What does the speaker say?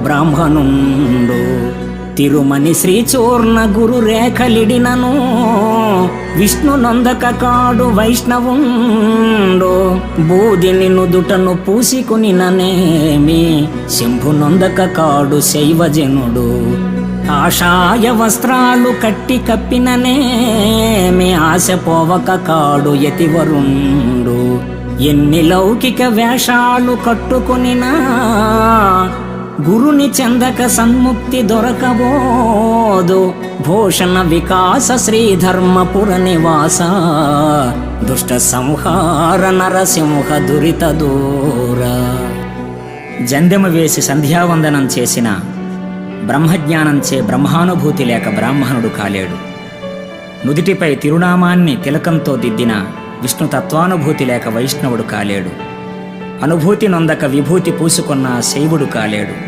బ్రాహ్మణుండు. తిరుమని శ్రీచూర్ణ గురు రేఖలిడినను విష్ణు నొందక కాడు వైష్ణవుండు. బూదిని నుదుటను పూసికునిననేమి శంభు నొందక కాడు శైవజనుడు. కాషాయ వస్త్రాలు కట్టి కప్పిననేమి ఆశ పోవక కాడు యతివరుండు. ఎన్ని లౌకిక వేషాలు కట్టుకొనినా గురుని చెందక సన్ముక్తి దొరకబోదు. భూషణ వికాస శ్రీధర్మపుర నివాస దుష్ట సంహార నరసింహ దురిత దూర. జందెమ వేసి సంధ్యావందనం చేసిన బ్రహ్మజ్ఞానంచే బ్రహ్మానుభూతి లేక బ్రాహ్మణుడు కాలేడు. నుదిటిపై తిరునామాన్ని తిలకంతో దిద్దిన విష్ణుతత్వానుభూతి లేక వైష్ణవుడు కాలేడు. అనుభూతి నొందక విభూతి పూసుకున్న శైవుడు కాలేడు.